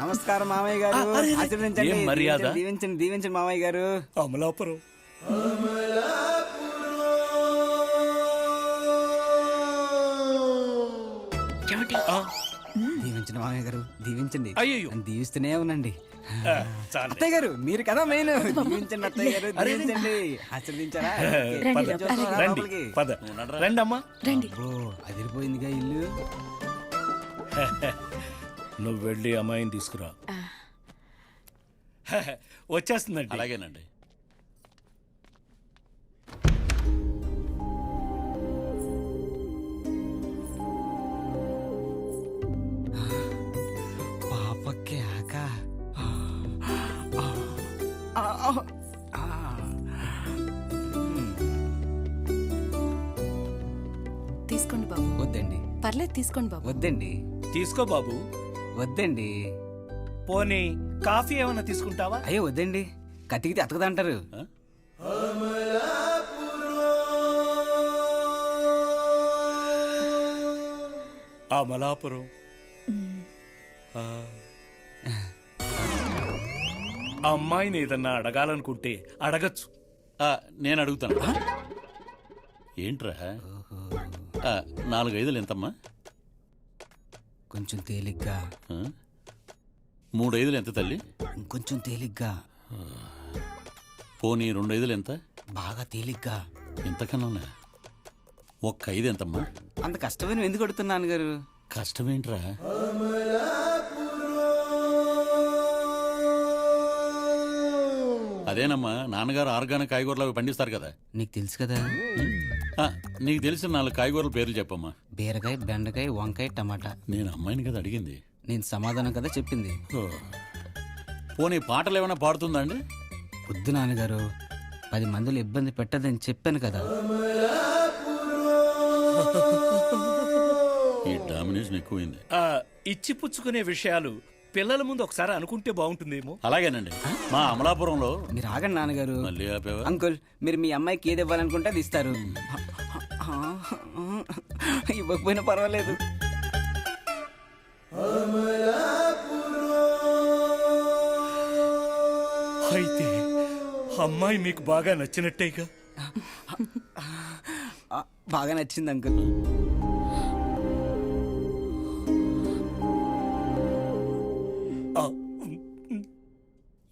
నమస్కారం మామయ్య గారు. ఆశీర్వదించండి, ఏం మర్యాద? దీవించండి దీవించండి మామయ్య గారు. అమలాపురం దీవించండి మామయ్య గారు, దీవించండి. అయ్యయ్యో. నన్ను దీవిస్తూనే ఉండండి. చాలు. అత్తయ్య గారు మీరు కదా మెయిన్. దీవించండి అత్తయ్య గారు, దీవించండి. ఆశీర్వదించారా? పద. రండి లోపలికి. పద రండి అమ్మా. అబ్బో, అదిరిపోయిందిగా ఇల్లు. నువ్వు వెళ్ళి అమ్మాయిని తీసుకురా. వచ్చేస్తుందండి. అలాగేనండి. పాపకి ఆక. తీసుకోండి బాబు. వద్దండి పర్లేదు తీసుకోండి బాబు. వద్దండి తీసుకో బాబు. వద్దండి. పోనీ కాఫీ ఏమైనా తీసుకుంటావా? అయ్యో వద్దండి, కతికితే అతకదంటారు. అమలాపురం. అమ్మాయిని ఏదన్నా అడగాలనుకుంటే అడగచ్చు. నేను అడుగుతాను. ఏంట్రా 4-5 ఎంతమ్మా? కొంచెం తేలిగ్గా. 3-5 ఎంత తల్లి? ఇంకొంచెం తేలిగ్గా. పోనీ 2-5 ఎంత? బాగా తేలిగ్గా. ఇంతకన్నా 1-5 ఎంతమ్మా? అంత కష్టమైన ఎందుకు అడుగుతున్నాను గారు? కష్టమేంట్రా? అదేనమ్మా, నాన్నగారు ఆర్గానిక్ కాయగూరలు అవి పండిస్తారు కదా. నీకు తెలుసు కదా. నీకు తెలిసిన 4 కాయగూరల పేర్లు చెప్పమ్మా. బీరకాయ, బెండకాయ, వంకాయ, టమాటా. నేను అమ్మాయిని కదా అడిగింది. నేను సమాధానం కదా చెప్పింది. పోనీ పాటలు ఏమైనా పాడుతుందా అండి? వద్దు నాన్నగారు, 10 మందిలో ఇబ్బంది పెట్టదని చెప్పాను కదా. ఈ డామినేషన్ ఎక్కువైంది. ఇచ్చి పుచ్చుకునే విషయాలు పిల్లల ముందు ఒకసారి అనుకుంటే బాగుంటుందేమో. అలాగేనండి. మా అమలాపురంలో మీరు ఆగండి నాన్నగారు. మళ్ళీ ఆపేవా? అంకుల్, మీరు మీ అమ్మాయికి ఏది ఇవ్వాలనుకుంటే అది ఇస్తారు. ఇవ్వకపోయినా పర్వాలేదు. అయితే అమ్మాయి మీకు బాగా నచ్చినట్టేగా? బాగా నచ్చింది అంకుల్.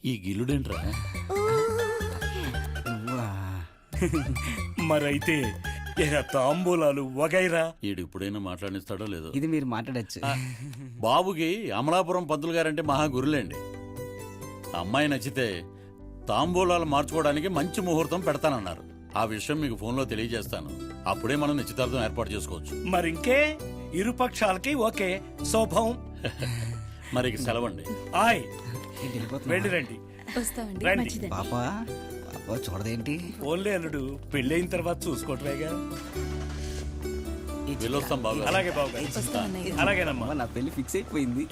ఈ గిల్లుడేంట్రా? మరైతే ఇక తాంబూలాలు వగైరా. ఈడు ఇప్పుడైనా మాట్లాడిస్తాడో లేదో. ఇది మీరు మాట్లాడచ్చు. బాబుకి అమలాపురం పంతులు గారంటే మహా గురులేండి. అమ్మాయి నచ్చితే తాంబూలాలు మార్చుకోవడానికి మంచి ముహూర్తం పెడతానన్నారు. ఆ విషయం మీకు ఫోన్లో తెలియజేస్తాను. అప్పుడే మనం నిశ్చితార్థం ఏర్పాటు చేసుకోవచ్చు. మరింకే ఇరుపక్షాలకి ఓకే శోభం. మరి సెలవండి. ఆయ్ వెళ్ళి రండి. వస్తామండి. రండి. మంచిదండి. పాపా పాప చూడదేంటి? ఓన్లీ అల్లుడు పెళ్ళైన తర్వాత చూసుకోవటమేగా. వెళ్ళొస్తాం బాబు. అలాగే బాబు. వస్తామన్నయ్య. అలాగేనమ్మా. నా పెళ్లి ఫిక్స్ అయిపోయింది.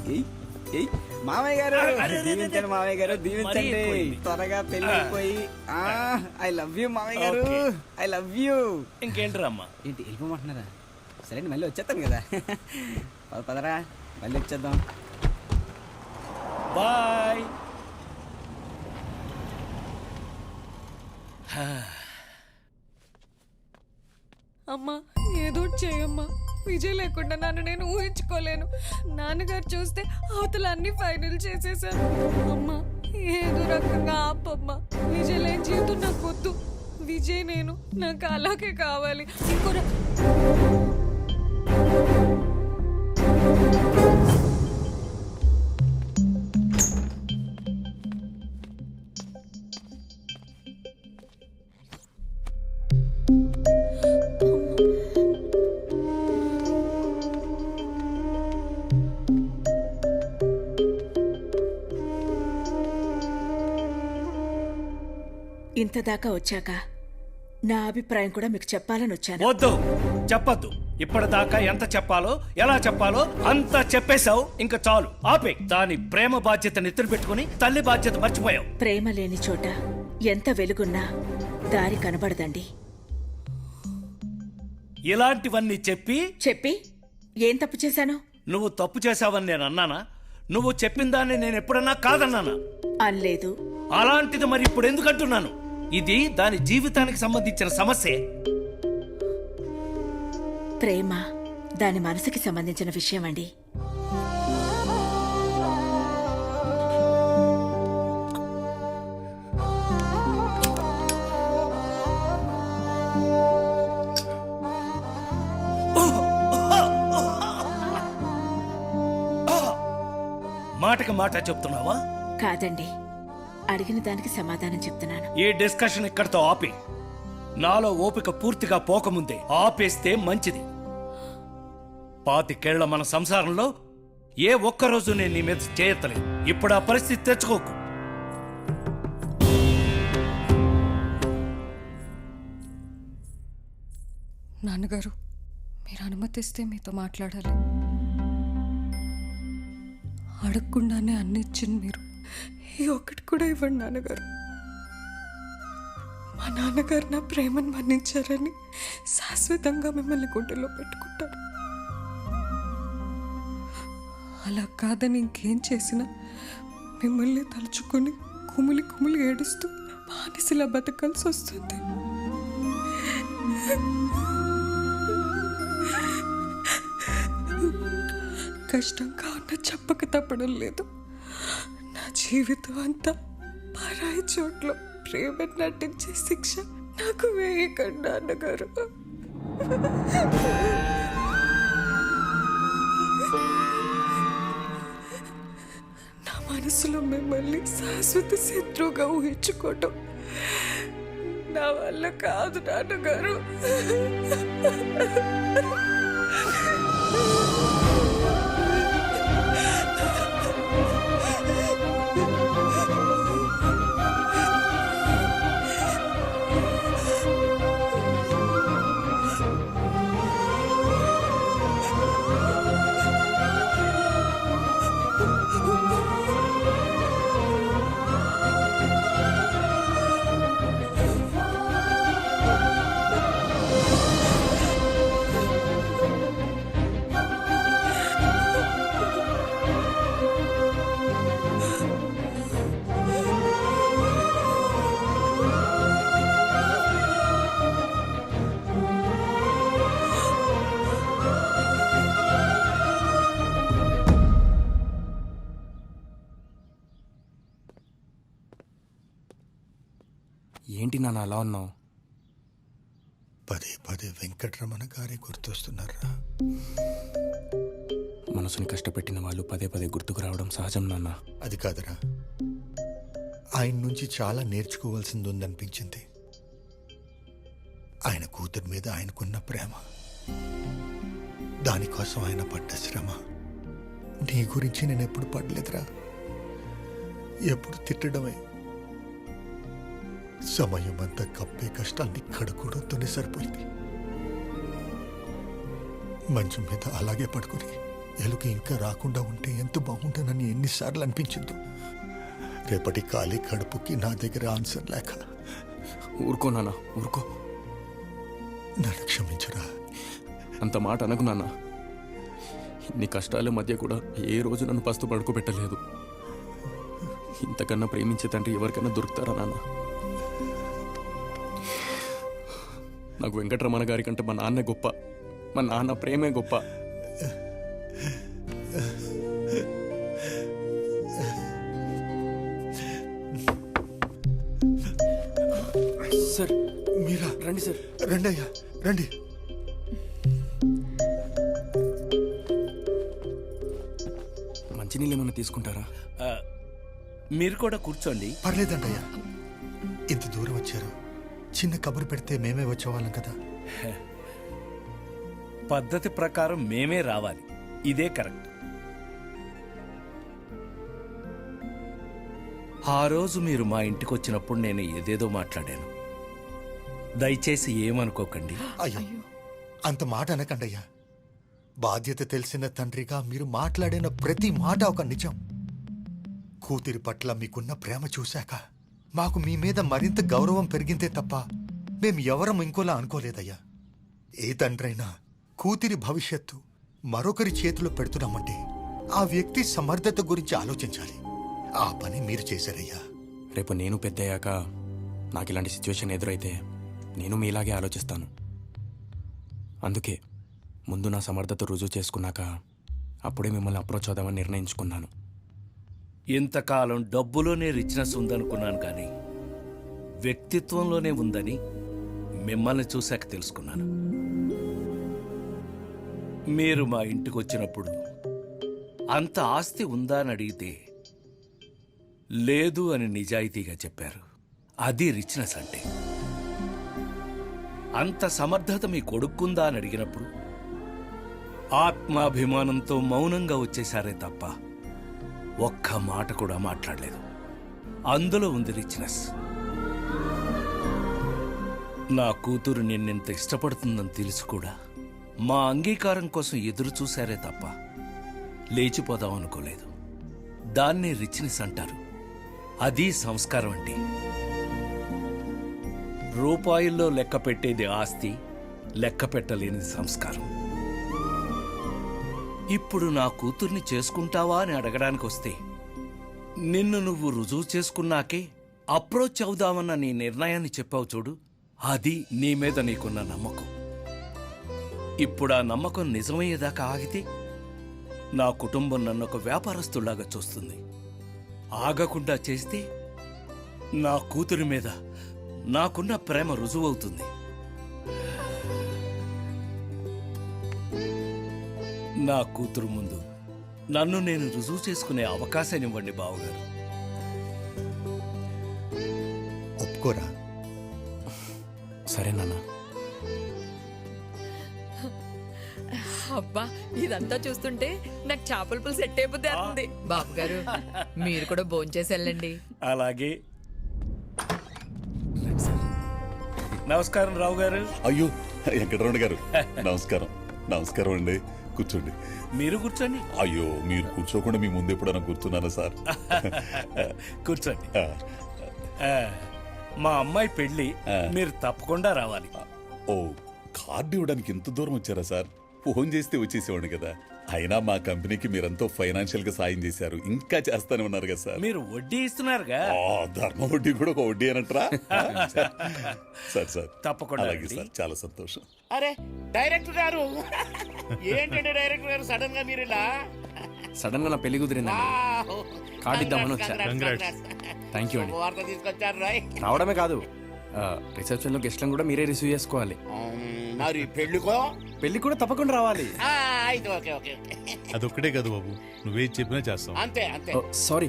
మామయ్య గారు దీవించండి, మామయ్య గారు దీవించండి. త్వరగా పెళ్లి అయిపోయి. ఐ లవ్ యూ మామయ్య గారు, ఐ లవ్ యూ. ఇంకేంటిరా అమ్మా? ఏంటి వెళ్ళిపోమంటున్నారా? సరే అండి, మళ్ళీ వచ్చేస్తాను కదా. పదరా, మళ్ళీ వచ్చేద్దాం. బాయ్. అమ్మా ఏదో చేయమ్మా. విజయ్ లేకుండా నన్ను నేను ఊహించుకోలేను. నాన్నగారు చూస్తే అవతల అన్ని ఫైనల్ చేసేసాను. అమ్మా ఏదో రకంగా ఆపమ్మా. విజయ్ లేని జీవితం నాకు వద్దు. విజయ్ నేను నాకు అలాగే కావాలి. ఇంకో ఇంతదాకా వచ్చాక నా అభిప్రాయం కూడా మీకు చెప్పాలని వచ్చాను. వద్దు, చెప్పద్దు. ఇప్పటిదాకా ఎంత చెప్పాలో ఎలా చెప్పాలో అంతా చెప్పేశావు. ఇంకా చాలు, ఆపే. దాని ప్రేమ బాధ్యత నెత్తిన పెట్టుకుని తల్లి బాధ్యత మర్చిపోయావు. ప్రేమ లేని చోట ఎంత వెలుగున్నా దారి కనబడదండి. ఇలాంటివన్నీ చెప్పి చెప్పి ఏం తప్పు చేశాను? నువ్వు తప్పు చేశావని నేను అన్నానా? నువ్వు చెప్పిన దాన్ని నేను ఎప్పుడన్నా కాదన్నానా? అల్లేదు. అలాంటిది మరి ఇప్పుడు ఎందుకు అంటున్నాను? ఇది దాని జీవితానికి సంబంధించిన సమస్యే. ప్రేమ దాని మనసుకి సంబంధించిన విషయం అండి. మాటకి మాట చెప్తున్నావా? కాదండి, అడిగిన దానికి సమాధానం చెప్తున్నాను. ఈ డిస్కషన్ ఇక్కడితో ఆపి, నాలో ఓపిక పూర్తిగా పోకముందే ఆపేస్తే మంచిది. 25 మన సంసారంలో ఏ ఒక్కరోజు నేను నీ మీద చేయత్తలేదు. ఇప్పుడు ఆ పరిస్థితి తెచ్చుకోకు. నాన్నగారు, మీరు అనుమతిస్తే మీతో మాట్లాడాలి. అడగకుండానే అన్ని ఇచ్చింది మీరు. ఈ ఒక్కటి కూడా ఇవ్వండి నాన్నగారు. మా నాన్నగారు నా ప్రేమను మన్నించారని శాశ్వతంగా మిమ్మల్ని గుండెలో పెట్టుకుంటారు. అలా కాదని ఇంకేం చేసినా మిమ్మల్ని తలుచుకొని కుమిలి కుమిలి ఏడుస్తూ బానిసలా బతకాల్సి వస్తుంది. కష్టంగా ఉన్న చెప్పక తప్పడం లేదు. నా జీవితం అంతా పరాయి చోట్ల ప్రేమ నటించే శిక్ష నాకు వేయకండి అన్నగారు. నా మనసులో మిమ్మల్ని శాశ్వత శత్రువుగా ఊహించుకోవటం నా వల్ల కాదు నాన్నగారు. ఏంటి నాన్న అలా ఉన్నావు? పదే పదే వెంకటరమణ గారే గుర్తొస్తున్నారా? మనసుని కష్టపెట్టిన వాళ్ళు పదే పదే గుర్తుకు రావడం సహజం నాన్న. అది కాదురా, ఆయన నుంచి చాలా నేర్చుకోవాల్సింది ఉందనిపించింది. ఆయన కూతురు మీద ఆయనకున్న ప్రేమ, దానికోసం ఆయన పడ్డ శ్రమ. నీ గురించి నేను ఎప్పుడు పడలేదురా, ఎప్పుడు తిట్టడమే. సమయం అంతా కప్పే కష్టాన్ని కడుకోవడంతోనే సరిపోయింది. మంచం మీద అలాగే పడుకుని ఎలుక ఇంకా రాకుండా ఉంటే ఎంత బాగుంటానని ఎన్నిసార్లు అనిపించిందో. రేపటి ఖాళీ కడుపుకి నా దగ్గర ఆన్సర్ లేక. ఊరుకో నాన్న, ఊరుకో. నన్ను క్షమించరా. అంత మాట అనకు నాన్న. ఇన్ని కష్టాల మధ్య కూడా ఏ రోజు నన్ను పస్తు పడుకోబెట్టలేదు. ఇంతకన్నా ప్రేమించే తండ్రి ఎవరికైనా దొరుకుతారా నాన్న? నాకు వెంకటరమణ గారి కంటే మా నాన్నే గొప్ప. మా నాన్న ప్రేమే గొప్ప. సార్ మీరా? రండి సార్. రండి అయ్యా, రండి. మంచినీళ్ళు ఏమైనా తీసుకుంటారా? మీరు కూడా కూర్చోండి. పర్లేదంటయ్యా, ఇంత దూరం వచ్చారు. చిన్న కబురు పెడితే మేమే వచ్చేవాళ్ళం కదా. పద్ధతి ప్రకారం మేమే రావాలి, ఇదే కరెక్ట్. ఆ రోజు మీరు మా ఇంటికి వచ్చినప్పుడు నేను ఏదేదో మాట్లాడాను. దయచేసి ఏమనుకోకండి. అయ్యో, అంత మాట అనకండయ్యా. బాధ్యత తెలిసిన తండ్రిగా మీరు మాట్లాడిన ప్రతి మాట ఒక నిజం. కూతురి పట్ల మీకున్న ప్రేమ చూశాక మాకు మీ మీద మరింత గౌరవం పెరిగిందే తప్ప మేం ఎవరం ఇంకోలా అనుకోలేదయ్యా. ఏ తండ్రైనా కూతురి భవిష్యత్తు మరొకరి చేతిలో పెడుతున్నామంటే ఆ వ్యక్తి సమర్థత గురించి ఆలోచించాలి. ఆ పని మీరు చేశారయ్యా. రేపు నేను పెద్దయ్యాక నాకు ఇలాంటి సిచ్యువేషన్ ఎదురైతే నేను మీలాగే ఆలోచిస్తాను. అందుకే ముందు నా సమర్థత రుజువు చేసుకున్నాక అప్పుడే మిమ్మల్ని అప్రోచ్ అవుదామని నిర్ణయించుకున్నాను. ఇంతకాలం డబ్బులోనే రిచ్నెస్ ఉందనుకున్నాను కానీ వ్యక్తిత్వంలోనే ఉందని మిమ్మల్ని చూశాక తెలుసుకున్నాను. మీరు మా ఇంటికి వచ్చినప్పుడు అంత ఆస్తి ఉందా అని అడిగితే లేదు అని నిజాయితీగా చెప్పారు. అది రిచ్నెస్ అంటే. అంత సమర్థత మీ కొడుక్కుందా అని అడిగినప్పుడు ఆత్మాభిమానంతో మౌనంగా వచ్చేశారే తప్ప ఒక్క మాట కూడా మాట్లాడలేదు. అందులో ఉంది రిచ్నెస్. నా కూతురు నిన్నెంత ఇష్టపడుతుందని తెలుసు కూడా మా అంగీకారం కోసం ఎదురు చూశారే తప్ప లేచిపోదాం అనుకోలేదు. దాన్ని రిచ్నెస్ అంటారు. అది సంస్కారం అంటే. రూపాయల్లో లెక్క పెట్టేది ఆస్తి, లెక్క పెట్టలేనిది సంస్కారం. ఇప్పుడు నా కూతుర్ని చేసుకుంటావా అని అడగడానికి వస్తే నిన్ను నువ్వు రుజువు చేసుకున్నాకే అప్రోచ్ అవుదామన్న నీ నిర్ణయాన్ని చెప్పావు చూడు, అది నీ మీద నీకున్న నమ్మకం. ఇప్పుడు ఆ నమ్మకం నిజమయ్యేదాకా ఆగితే నా కుటుంబం నన్ను ఒక వ్యాపారస్తులాగా చూస్తుంది. ఆగకుండా చేస్తే నా కూతురి మీద నాకున్న ప్రేమ రుజువవుతుంది. నా కూతురు ముందు నన్ను నేను రుజువు చేసుకునే అవకాశాన్ని ఇవ్వండి బావగారు. ఒప్పుకోరా? సరే నాన్న. అబ్బా ఇదంతా చూస్తుంటే నాకు చేపల పులుసు సెట్ అయిపోతుంది. బాబు గారు మీరు కూడా భోంచేసి వెళ్ళండి. అలాగే. నమస్కారం రావు గారు. అయ్యో వెంకటరమణ గారు నమస్కారం. నమస్కారం అండి. కూర్చోండి. మీరు కూర్చోండి. అయ్యో మీరు కూర్చోకుండా మీ ముందు ఎప్పుడైనా కూర్చున్నానా సార్? కూర్చోండి. మా అమ్మాయి పెళ్లి మీరు తప్పకుండా రావాలి. ఓ కార్డు ఇవ్వడానికి ఇంత దూరం వచ్చారా సార్? ఫోన్ చేస్తే వచ్చేసేవాడు కదా. అయినా మా కంపెనీకి మీరంతా ఫైనాన్షియల్ గా సాయం చేశారు, ఇంకా చేస్తానే ఉన్నారు కదా సార్. మీరు వడ్డీ ఇస్తున్నారుగా. ధర్మ వడ్డీ కూడా ఒక వడ్డీ అనంటారా? సార్ సార్ తప్పకుండా. అలాగే సార్, చాలా సంతోషం. అరే డైరెక్టర్ గారు, ఏంటంటే డైరెక్టర్ గారు సడన్ గా మీరు ఇలా? సడన్ గా నా పెళ్లి కుదిరింది. కార్డు ఇద్దామని వచ్చా. థ్యాంక్ యూ అండి. వార్త తీసుకొచ్చారు రాయ్. రావడమే కాదు, రిసెప్షన్ లో గెస్ట్లను కూడా మీరే రిసీవ్ చేసుకోవాలి. మరి పెళ్లికో? పెళ్లి కూడా తప్పకుండా రావాలి. అయితే ఓకే ఓకే. అదొక్కటే కాదు బాబు, నువ్వే చెప్పినా చేస్తాం. అంతే అంతే. సారీ,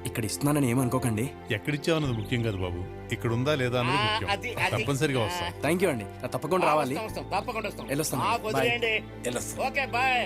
ఇక్కడ ఇస్తున్నానని ఏమనుకోకండి. ఎక్కడిచ్చావన్నది ముఖ్యం కాదు బాబు, ఇక్కడ ఉందా లేదా అన్నది ముఖ్యం. తప్పనిసరిగా వస్తాం. థ్యాంక్ యూ అండి, తప్పకుండా రావాలి. తప్పకుండా వస్తాం. వెళ్ళొస్తాను. Okay bye.